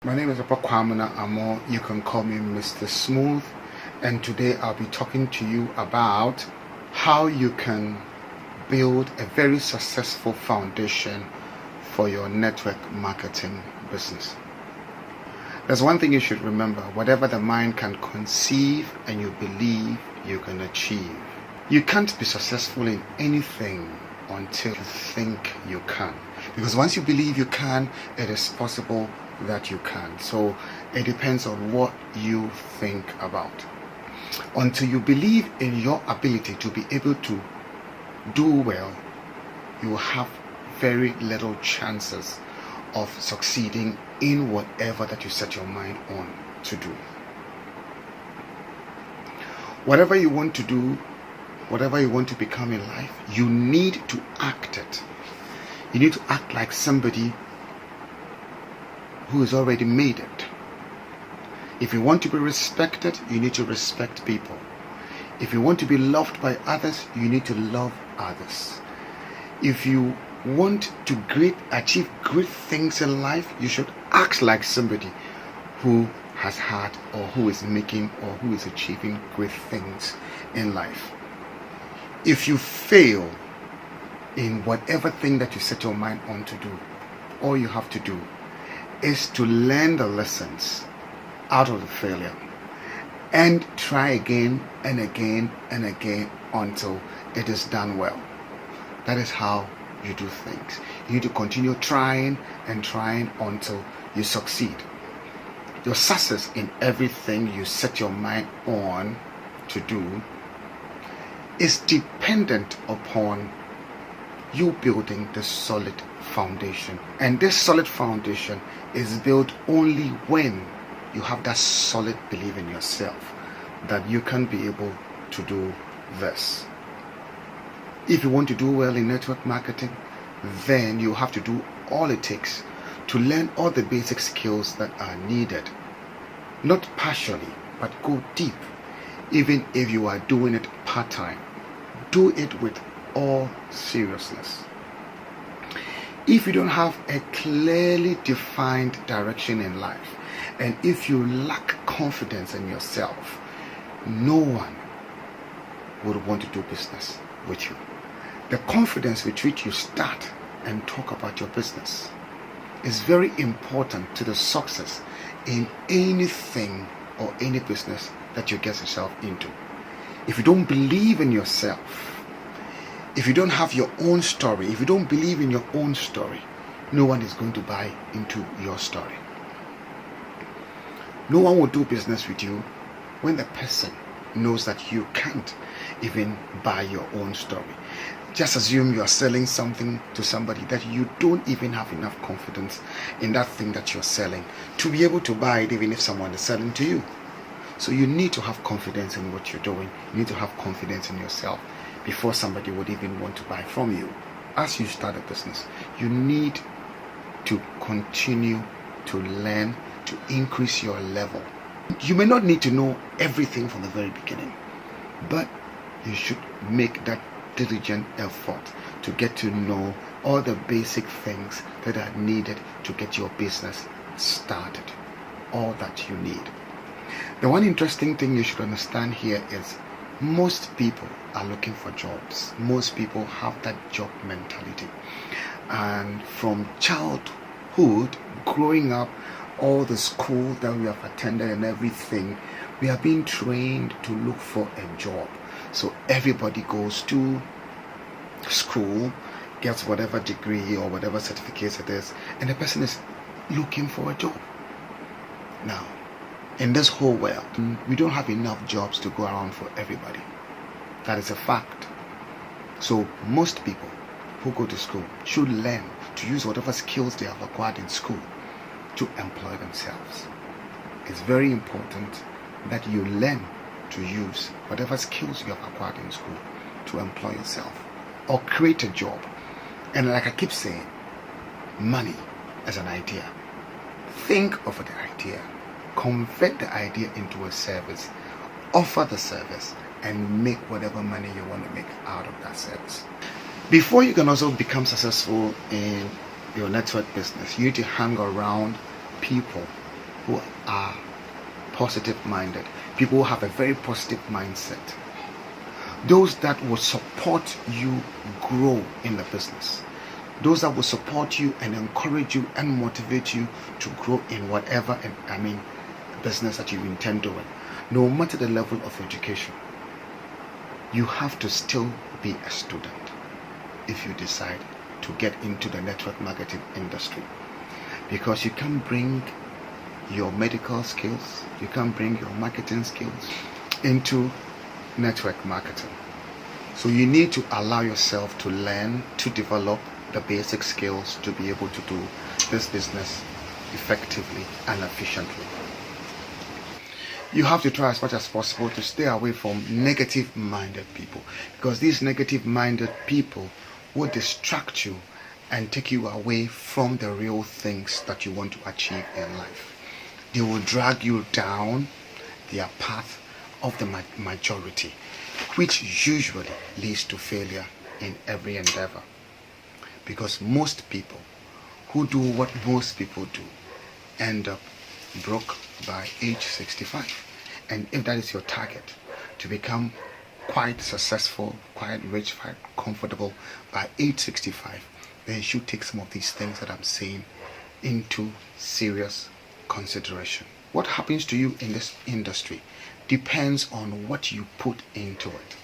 My name is Kwamina Amo. You can call me Mr. Smooth, and today I'll be talking to you about how you can build a very successful foundation for your network marketing business. There's one thing you should remember: whatever the mind can conceive and you believe, you can achieve. You can't be successful in anything until you think you can, because once you believe you can, it is possible that you can. So it depends on what you think about. Until you believe in your ability to be able to do well, you will have very little chances of succeeding in whatever that you set your mind on to do. Whatever you want to do, whatever you want to become in life, you need to act it. You need to act like somebody who has already made it. If you want to be respected, you need to respect people. If you want to be loved by others, you need to love others. If you want to achieve great things in life, you should act like somebody who has had, or who is making, or who is achieving great things in life. If you fail in whatever thing that you set your mind on to do, all you have to do is to learn the lessons out of the failure and try again and again and again until it is done well. That is how you do things. You need to continue trying and trying until you succeed. Your success in everything you set your mind on to do is dependent upon you building the solid foundation. And this solid foundation is built only when you have that solid belief in yourself that you can be able to do this. If you want to do well in network marketing, then you have to do all it takes to learn all the basic skills that are needed. Not partially, but go deep. Even if you are doing it part-time, do it with all seriousness. If you don't have a clearly defined direction in life, and if you lack confidence in yourself, no one would want to do business with you. The confidence with which you start and talk about your business is very important to the success in anything or any business that you get yourself into. If you don't believe in yourself, if you don't have your own story, if you don't believe in your own story, no one is going to buy into your story. No one will do business with you when the person knows that you can't even buy your own story. Just assume you are selling something to somebody that you don't even have enough confidence in that thing that you're selling to be able to buy it, even if someone is selling to you. So you need to have confidence in what you're doing. You need to have confidence in yourself before somebody would even want to buy from you. As you start a business, you need to continue to learn, to increase your level. You may not need to know everything from the very beginning, but you should make that diligent effort to get to know all the basic things that are needed to get your business started. All that you need. The one interesting thing you should understand here is most people are looking for jobs. Most people have that job mentality. And from childhood, growing up, all the school that we have attended and everything, we are being trained to look for a job. So everybody goes to school, gets whatever degree or whatever certificate it is, and the person is looking for a job. Now, in this whole world, we don't have enough jobs to go around for everybody. That is a fact. So most people who go to school should learn to use whatever skills they have acquired in school to employ themselves. It's very important that you learn to use whatever skills you have acquired in school to employ yourself or create a job. And like I keep saying, money is an idea. Think of the idea, convert the idea into a service, offer the service, and make whatever money you want to make out of that service. Before you can also become successful in your network business, you need to hang around people who are positive minded, people who have a very positive mindset, those that will support you grow in the business, those that will support you and encourage you and motivate you to grow in whatever business that you intend doing. No matter the level of education, you have to still be a student if you decide to get into the network marketing industry, because you can bring your medical skills, you can bring your marketing skills into network marketing. So you need to allow yourself to learn, to develop the basic skills to be able to do this business effectively and efficiently. You have to try as much as possible to stay away from negative minded people, because these negative minded people will distract you and take you away from the real things that you want to achieve in life. They will drag you down their path of the majority, which usually leads to failure in every endeavor. Because most people who do what most people do end up broke by age 65. And if that is your target, to become quite successful, quite rich, quite comfortable by age 65, then you should take some of these things that I'm saying into serious consideration. What happens to you in this industry depends on what you put into it.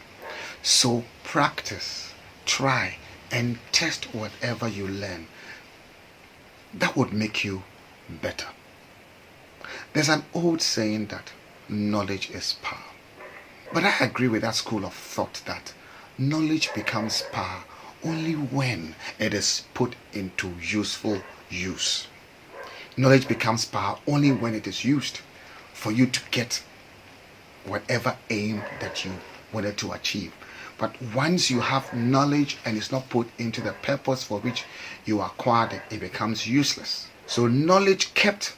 So practice, try, and test whatever you learn. That would make you better. There's an old saying that knowledge is power. But I agree with that school of thought that knowledge becomes power only when it is put into useful use. Knowledge becomes power only when it is used for you to get whatever aim that you wanted to achieve. But once you have knowledge and it's not put into the purpose for which you acquired it, it becomes useless. So knowledge kept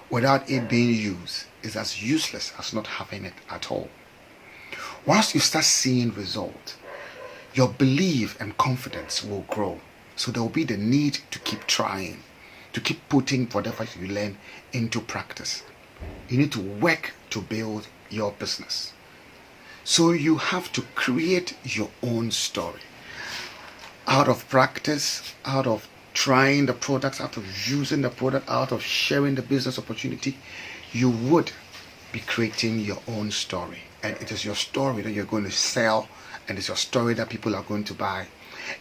without it being used is as useless as not having it at all. Once you start seeing results, your belief and confidence will grow. So there will be the need to keep trying, to keep putting whatever you learn into practice. You need to work to build your business. So you have to create your own story. Out of practice, out of trying the products, out of using the product, out of sharing the business opportunity, you would be creating your own story. And it is your story that you're going to sell, and it's your story that people are going to buy.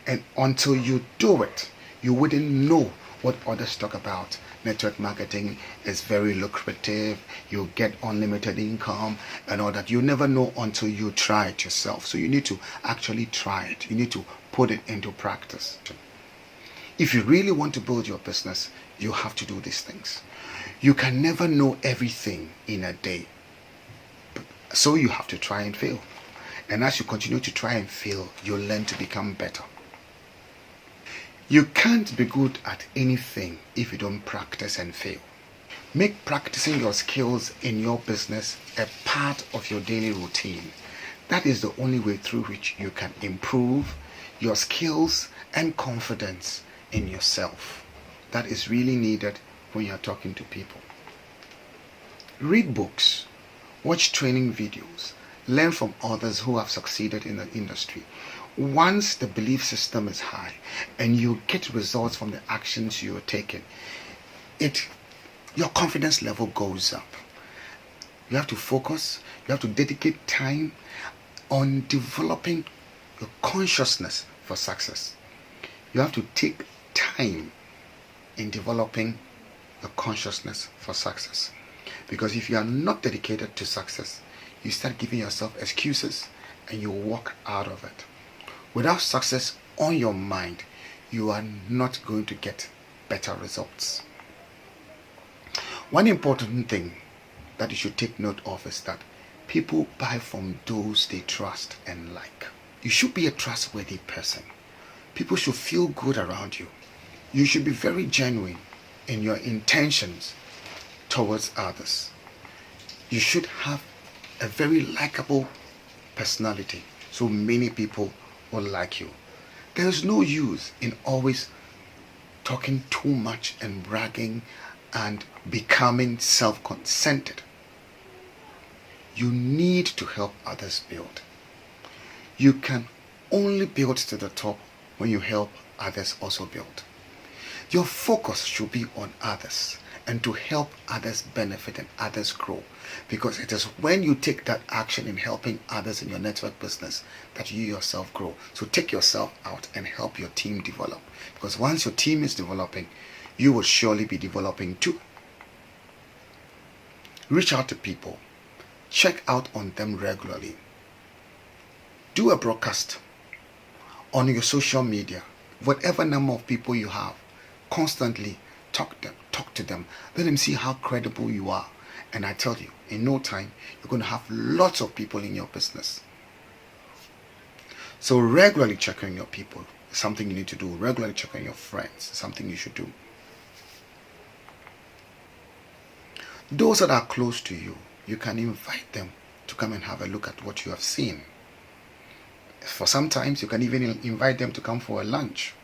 And until you do it, you wouldn't know what others talk about. Network marketing is very lucrative, you get unlimited income and all that. You never know until you try it yourself. So you need to actually try it. You need to put it into practice. If you really want to build your business, you have to do these things. You can never know everything in a day. So you have to try and fail. And as you continue to try and fail, you'll learn to become better. You can't be good at anything if you don't practice and fail. Make practicing your skills in your business a part of your daily routine. That is the only way through which you can improve your skills and confidence in yourself. That is really needed when you're talking to people. Read books, watch training videos, learn from others who have succeeded in the industry. Once the belief system is high and you get results from the actions you're taking, your confidence level goes up. You have to focus, you have to dedicate time on developing your consciousness for success. You have to take time in developing your consciousness for success. Because if you are not dedicated to success, you start giving yourself excuses and you walk out of it. Without success on your mind, you are not going to get better results. One important thing that you should take note of is that people buy from those they trust and like. You should be a trustworthy person. People should feel good around you. You should be very genuine in your intentions towards others. You should have a very likable personality, so many people will like you. There is no use in always talking too much and bragging and becoming self-centered. You need to help others build. You can only build to the top when you help others also build. Your focus should be on others and to help others benefit and others grow, because it is when you take that action in helping others in your network business that you yourself grow. So take yourself out and help your team develop, because once your team is developing, you will surely be developing too. Reach out to people. Check out on them regularly. Do a broadcast on your social media. Whatever number of people you have, constantly talk to them. Let them see how credible you are. And I tell you, in no time, you're going to have lots of people in your business. So regularly checking your people is something you need to do. Regularly checking your friends is something you should do. Those that are close to you, you can invite them to come and have a look at what you have seen. For sometimes you can even invite them to come for a lunch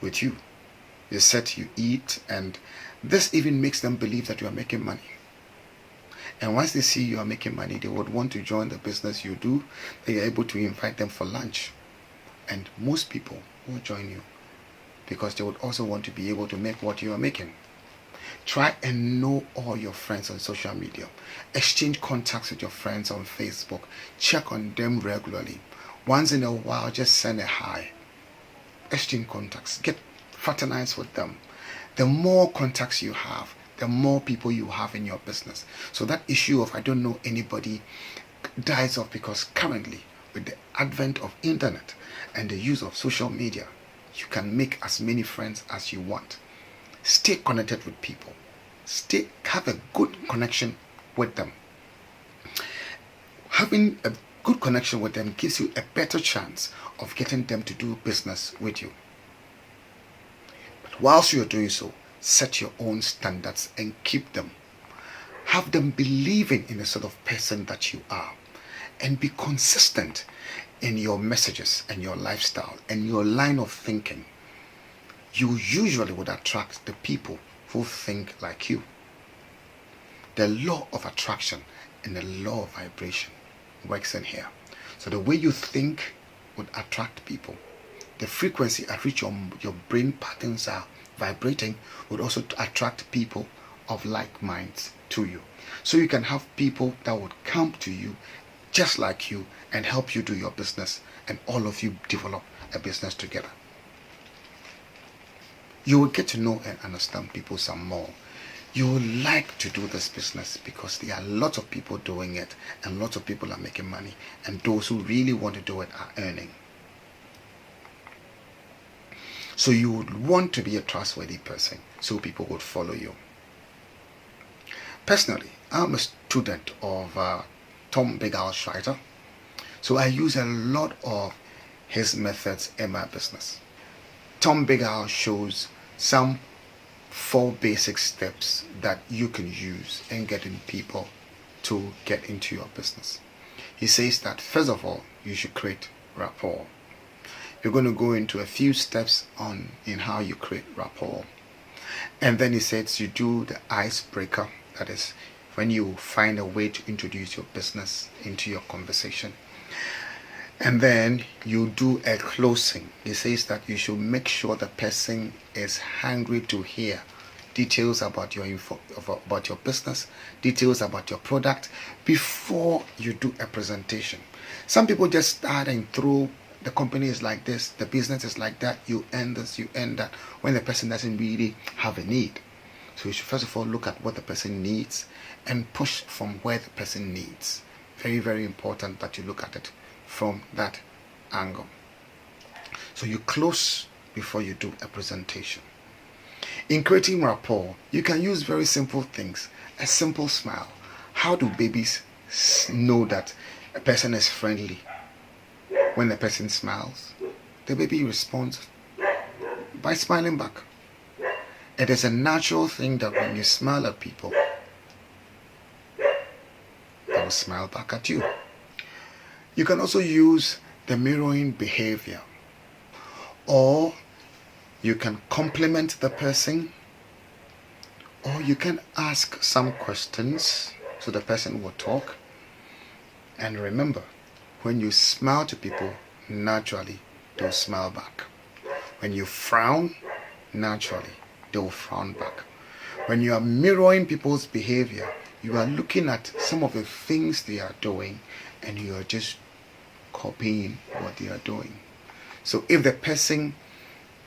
with you. You sit, you eat, and this even makes them believe that you are making money. And once they see you are making money, they would want to join the business you do. They are able to invite them for lunch. And most people will join you because they would also want to be able to make what you are making. Try and know all your friends on social media. Exchange contacts with your friends on Facebook. Check on them regularly. Once in a while, just send a hi. Exchange contacts. Get fraternized with them. The more contacts you have, the more people you have in your business. So that issue of I don't know anybody dies off, because currently with the advent of internet and the use of social media, you can make as many friends as you want. Stay connected with people. Have a good connection with them. Having a good connection with them gives you a better chance of getting them to do business with you. But whilst you're doing so, set your own standards and keep them. Have them believing in the sort of person that you are, and be consistent in your messages and your lifestyle and your line of thinking. You usually would attract the people who think like you. The law of attraction and the law of vibration works in here. So the way you think would attract people. The frequency at which your brain patterns are vibrating would also attract people of like minds to you. So you can have people that would come to you just like you and help you do your business, and all of you develop a business together. You will get to know and understand people some more. You will like to do this business because there are lots of people doing it, and lots of people are making money, and those who really want to do it are earning. So you would want to be a trustworthy person so people would follow you. Personally, I'm a student of Tom Bigal's. So I use a lot of his methods in my business. Tom Bigal shows some 4 basic steps that you can use in getting people to get into your business. He says that first of all, you should create rapport. You're going to go into a few steps in how you create rapport. And then he says you do the icebreaker, that is when you find a way to introduce your business into your conversation. And then you do a closing. He says that you should make sure the person is hungry to hear details about your about your business, details about your product before you do a presentation. Some people just start and throw, the company is like this, the business is like that, you earn this, you earn that, when the person doesn't really have a need. So you should first of all look at what the person needs and push from where the person needs. Very, very important that you look at it from that angle. So you close before you do a presentation. In creating rapport, you can use very simple things. A simple smile. How do babies know that a person is friendly? When the person smiles, the baby responds by smiling back. It is a natural thing that when you smile at people, they will smile back at you. You can also use the mirroring behavior, or you can compliment the person, Or you can ask some questions so the person will talk. And remember, when you smile to people, naturally they'll smile back. When you frown, naturally they'll frown back. When you are mirroring people's behavior, you are looking at some of the things they are doing and you are just copying what they are doing. So if the person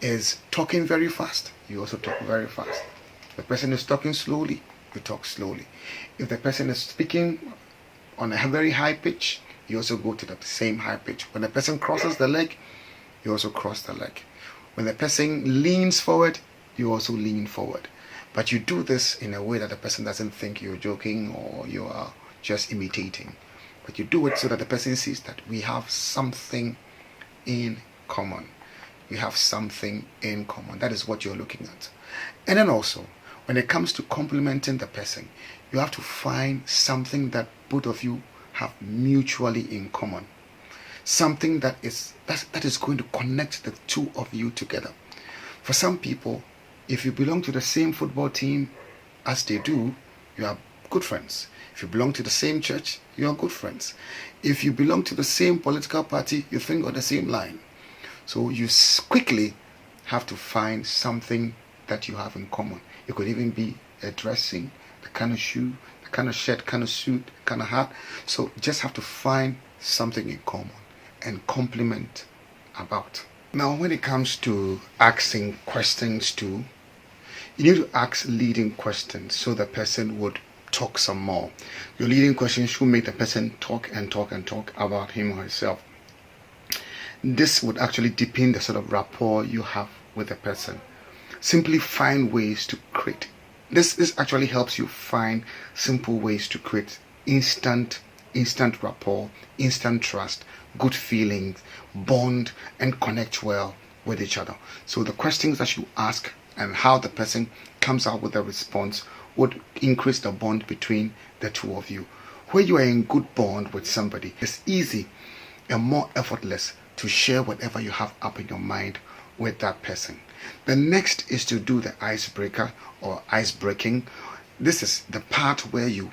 is talking very fast, you also talk very fast. If the person is talking slowly, you talk slowly. If the person is speaking on a very high pitch, you also go to the same high pitch. When the person crosses the leg, you also cross the leg. When the person leans forward, you also lean forward. But you do this in a way that the person doesn't think you're joking or you are just imitating. But you do it so that the person sees that we have something in common. We have something in common. That is what you're looking at. And then also, when it comes to complimenting the person, you have to find something that both of you have mutually in common. Something that is going to connect the two of you together. For some people, if you belong to the same football team as they do, you are good friends. If you belong to the same church, you are good friends. If you belong to the same political party, you think on the same line. So you quickly have to find something that you have in common. It could even be a dressing, the kind of shoe, the kind of shirt, kind of suit, kind of hat. So you just have to find something in common and compliment about. Now, when it comes to asking questions too, you need to ask leading questions so the person would talk some more. Your leading questions should make the person talk and talk and talk about him or herself. This would actually deepen the sort of rapport you have with the person. Simply find ways to create. This actually helps you find simple ways to create instant rapport, instant trust, good feelings, bond, and connect well with each other. So the questions that you ask and how the person comes out with a response would increase the bond between the two of you. Where you are in good bond with somebody, it's easy and more effortless to share whatever you have up in your mind with that person. The next is to do the icebreaker or ice breaking. This is the part where you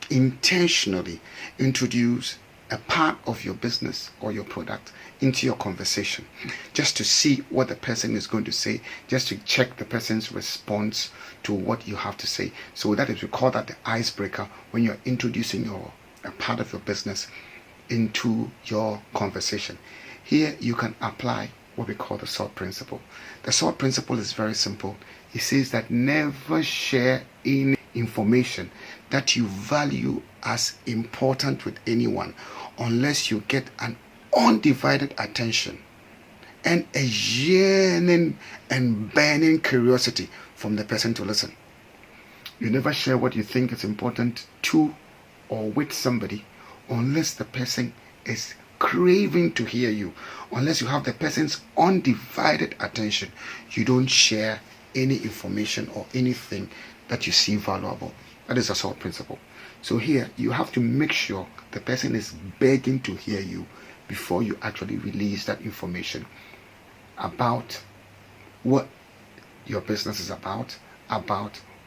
intentionally introduce a part of your business or your product into your conversation, just to see what the person is going to say, just to check the person's response to what you have to say. So that is, we call that the icebreaker, when you're introducing a part of your business into your conversation. Here you can apply what we call the SWOT principle. The SWOT principle is very simple. It says that never share any information that you value as important with anyone unless you get an undivided attention and a yearning and burning curiosity from the person to listen. You never share what you think is important to or with somebody unless the person is craving to hear you. Unless you have the person's undivided attention, you don't share any information or anything that you see valuable. That is a SWOT principle. So here you have to make sure the person is begging to hear you before you actually release that information about what your business is about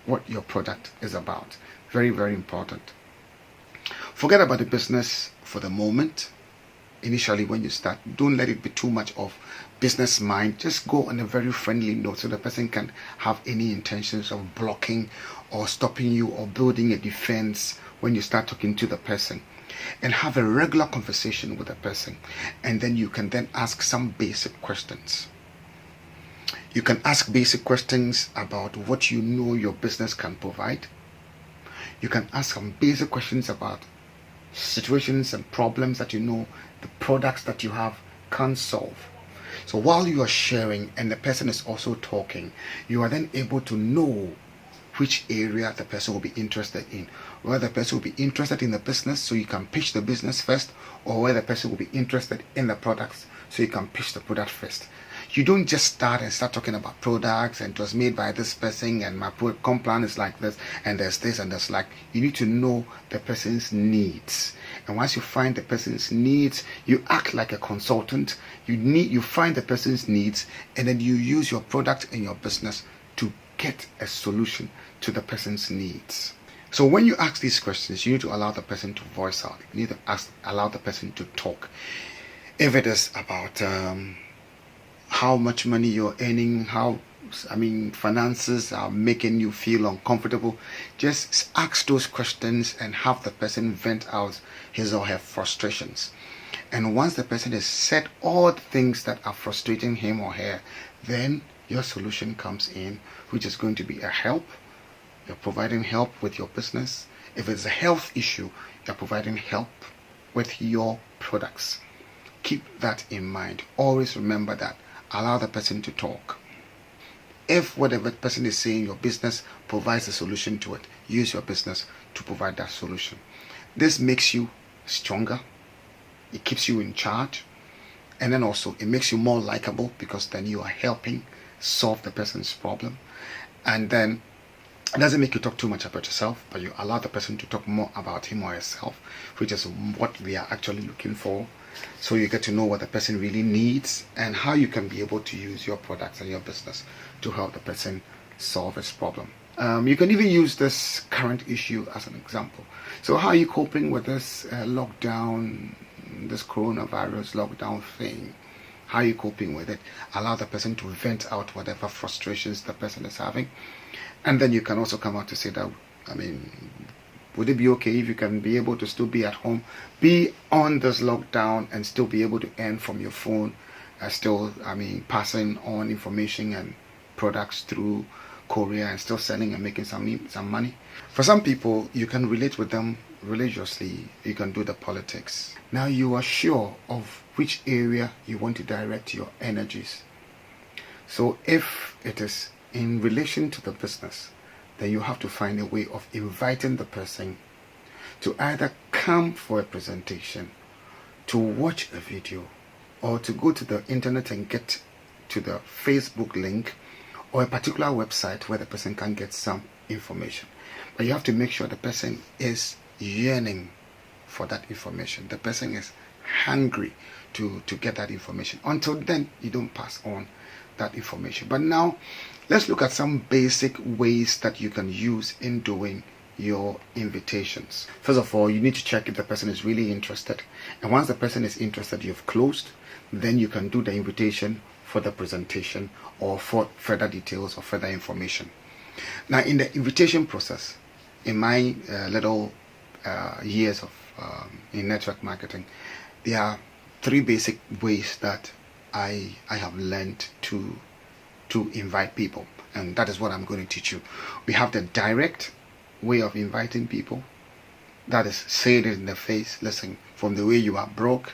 what your product is about. Very, very important. Forget about the business for the moment. Initially, when you start, don't let it be too much of business mind. Just go on a very friendly note so the person can have any intentions of blocking or stopping you or building a defense when you start talking to the person. And have a regular conversation with the person, and then you can then ask some basic questions. You can ask basic questions about what you know your business can provide. You can ask some basic questions about situations and problems that you know the products that you have can solve. So while you are sharing and the person is also talking, you are then able to know which area the person will be interested in. Whether the person will be interested in the business, so you can pitch the business first, or whether the person will be interested in the products, so you can pitch the product first. You don't just start talking about products and it was made by this person and my comp plan is like this and there's this and there's like. You need to know the person's needs. And once you find the person's needs, you act like a consultant. You find the person's needs, and then you use your product and your business to get a solution to the person's needs. So when you ask these questions, you need to allow the person to voice out. You need to allow the person to talk. If it is about how much money you're earning, finances are making you feel uncomfortable, just ask those questions and have the person vent out his or her frustrations. And once the person has said all the things that are frustrating him or her, then your solution comes in, which is going to be a help. You're providing help with your business. If it's a health issue, you're providing help with your products. Keep that in mind. Always remember that. Allow the person to talk. If whatever the person is saying, your business provides a solution to it, use your business to provide that solution. This makes you stronger. It keeps you in charge. And then also it makes you more likable, because then you are helping solve the person's problem. And then it doesn't make you talk too much about yourself, but you allow the person to talk more about him or herself, which is what we are actually looking for. So you get to know what the person really needs and how you can be able to use your products and your business to help the person solve his problem. You can even use this current issue as an example. So how are you coping with this lockdown, this coronavirus lockdown thing? How are you coping with it? Allow the person to vent out whatever frustrations the person is having. And then you can also come out to say that, would it be okay if you can be able to still be at home, be on this lockdown, and still be able to earn from your phone, passing on information and products through courier and still selling and making some money? For some people, you can relate with them religiously. You can do the politics. Now you are sure of which area you want to direct your energies. So if it is in relation to the business, then you have to find a way of inviting the person to either come for a presentation, to watch a video, or to go to the internet and get to the Facebook link or a particular website where the person can get some information. But you have to make sure the person is yearning for that information. The person is hungry to get that information. Until then, you don't pass on that information. But now, let's look at some basic ways that you can use in doing your invitations. First of all, you need to check if the person is really interested. And once the person is interested, you've closed, then you can do the invitation for the presentation or for further details or further information. Now, in the invitation process, in my little years of in network marketing, there are 3 basic ways that I have learned to invite people, and that is what I'm going to teach you. We have the direct way of inviting people. That is, say it in the face. Listen, from the way you are broke,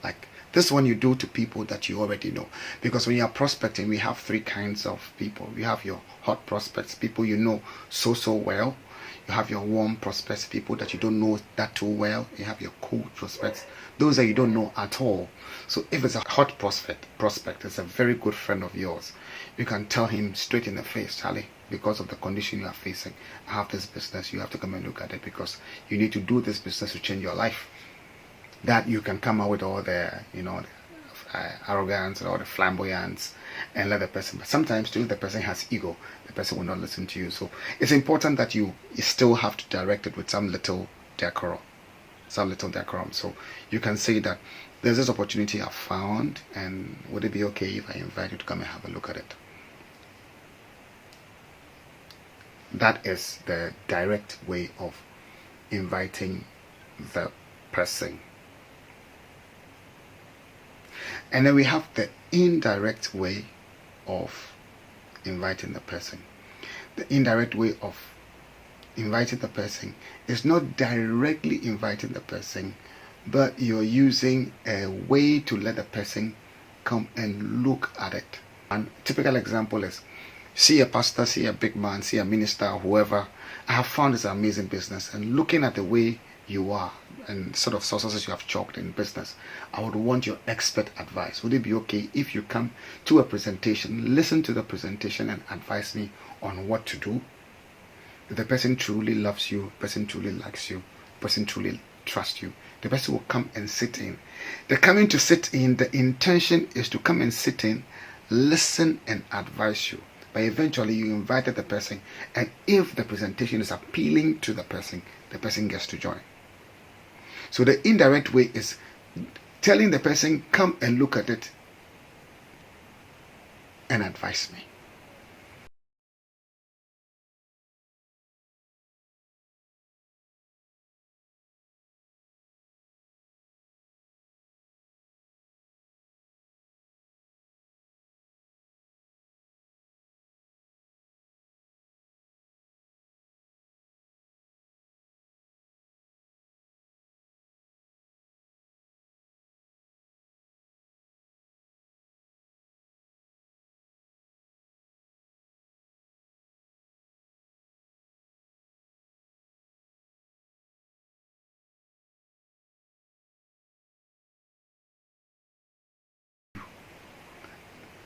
like this one you do to people that you already know. Because when you are prospecting, we have 3 kinds of people. You have your hot prospects, people you know so well. You have your warm prospects, people that you don't know that too well. You have your cold prospects, those that you don't know at all. So if it's a hot prospect, it's a very good friend of yours. You can tell him straight in the face, Charlie, because of the condition you are facing, I have this business, you have to come and look at it, because you need to do this business to change your life. That you can come out with all the, arrogance or the flamboyance and let the person, but sometimes too, the person has ego, the person will not listen to you. So it's important that you still have to direct it with some little decorum. So you can say that there's this opportunity I found, and would it be okay if I invite you to come and have a look at it? That is the direct way of inviting the person. And then we have the indirect way of inviting the person. The indirect way of inviting the person is not directly inviting the person, but you're using a way to let the person come and look at it. And typical example is, see a pastor, see a big man, see a minister, whoever. I have found this amazing business, and looking at the way you are and sort of successes you have chalked in business, I would want your expert advice. Would it be okay if you come to a presentation, listen to the presentation, and advise me on what to do? If the person truly loves you, person truly likes you, person truly trusts you, the person will come and sit in. The coming to sit in, the intention is to come and sit in, listen and advise you. but eventually you invited the person, and if the presentation is appealing to the person gets to join. So the indirect way is telling the person, come and look at it and advise me.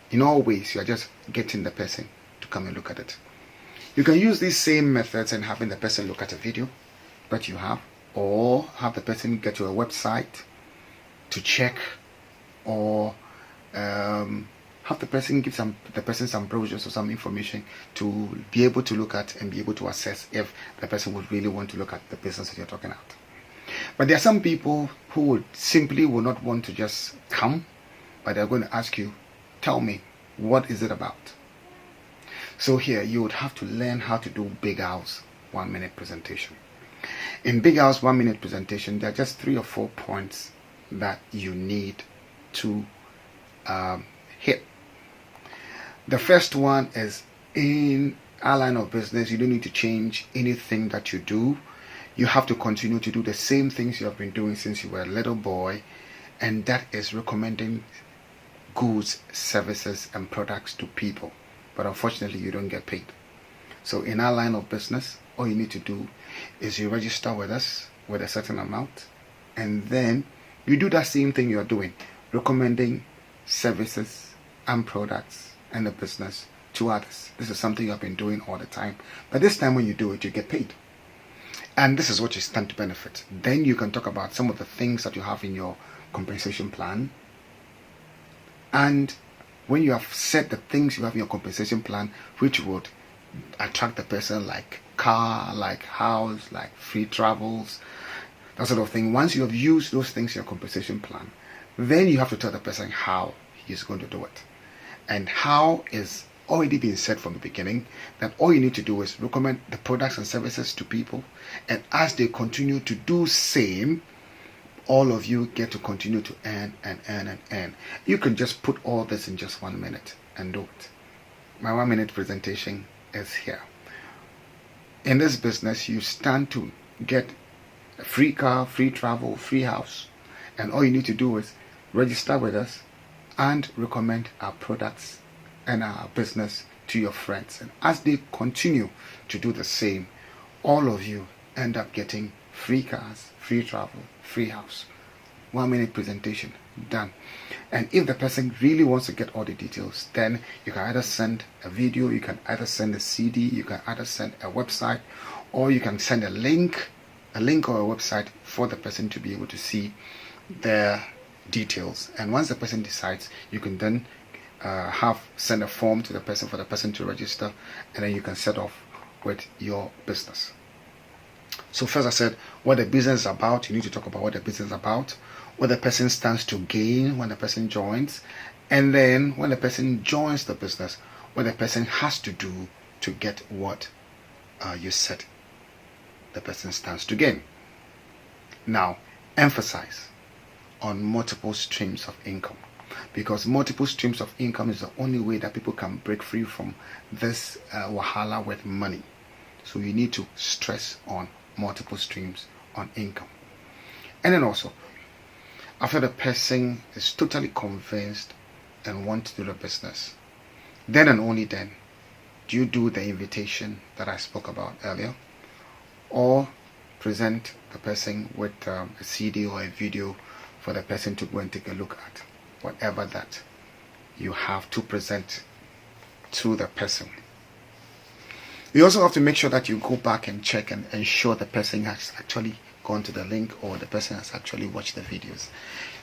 In all ways, you are just getting the person to come and look at it. You can use these same methods and having the person look at a video that you have, or have the person get to a website to check, or have the person give the person some brochures or some information to be able to look at and be able to assess if the person would really want to look at the business that you're talking about. But there are some people who would simply will not want to just come, but they're going to ask you, tell me, what is it about? So here you would have to learn how to do Big House 1 minute presentation. In Big House 1 minute presentation, there are just 3 or 4 points that you need to hit. The first one is, in our line of business, you don't need to change anything that you do. You have to continue to do the same things you have been doing since you were a little boy, and that is recommending goods, services, and products to people. But unfortunately, you don't get paid. So in our line of business, all you need to do is you register with us with a certain amount, and then you do that same thing you're doing, recommending services and products and the business to others. This is something you have been doing all the time, but this time when you do it, you get paid. And this is what you stand to benefit. Then you can talk about some of the things that you have in your compensation plan. And when you have said the things you have in your compensation plan, which would attract the person, like car, like house, like free travels, that sort of thing, once you have used those things in your compensation plan, then you have to tell the person how he's going to do it. And how is already been said from the beginning, that all you need to do is recommend the products and services to people, and as they continue to do same, all of you get to continue to earn and earn and earn. You can just put all this in just 1 minute and do it. My 1 minute presentation is here. In this business, you stand to get a free car, free travel, free house, and all you need to do is register with us and recommend our products and our business to your friends. And as they continue to do the same, all of you end up getting free cars, free travel, free house. 1 minute presentation, done. And if the person really wants to get all the details, then you can either send a video, you can either send a CD, you can either send a website, or you can send a link or a website for the person to be able to see their details. And once the person decides, you can then send a form to the person for the person to register, and then you can set off with your business. So first I said what the business is about. You need to talk about what the business is about, what the person stands to gain when the person joins, and then when the person joins the business, what the person has to do to get what you said the person stands to gain. Now, emphasize on multiple streams of income, because multiple streams of income is the only way that people can break free from this wahala with money. So you need to stress on multiple streams on income. And then also, after the person is totally convinced and wants to do the business, then and only then do you do the invitation that I spoke about earlier, or present the person with a CD or a video for the person to go and take a look at, whatever that you have to present to the person. You also have to make sure that you go back and check and ensure the person has actually gone to the link, or the person has actually watched the videos.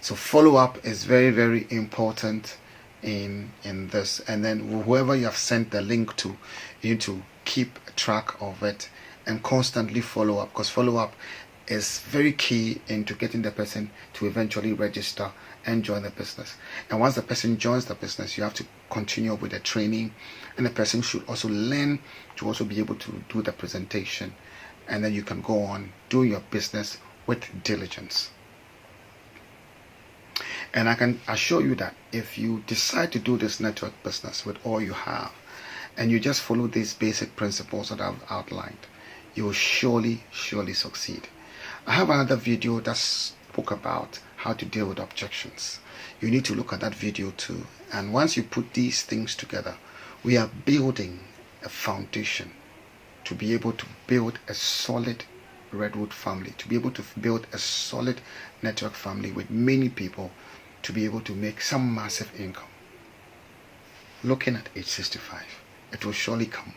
So follow up is very, very important in this. And then whoever you have sent the link to, you need to keep track of it and constantly follow up, because follow up is very key into getting the person to eventually register and join the business. And once the person joins the business, you have to continue with the training, and the person should also learn to also be able to do the presentation, and then you can go on doing your business with diligence. And I can assure you that if you decide to do this network business with all you have, and you just follow these basic principles that I've outlined, you will surely succeed. I have another video that spoke about how to deal with objections. You need to look at that video too. And once you put these things together, we are building a foundation to be able to build a solid Redwood family, to be able to build a solid network family with many people, to be able to make some massive income. Looking at age 65, it will surely come,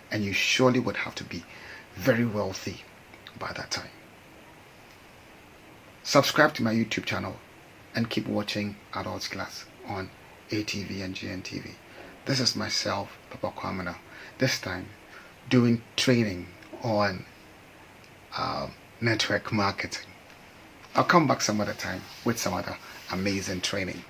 and you surely would have to be very wealthy by that time. Subscribe to my YouTube channel and keep watching Adults Class on ATV and GNTV. This is myself, Papa Kwamina, this time doing training on network marketing. I'll come back some other time with some other amazing training.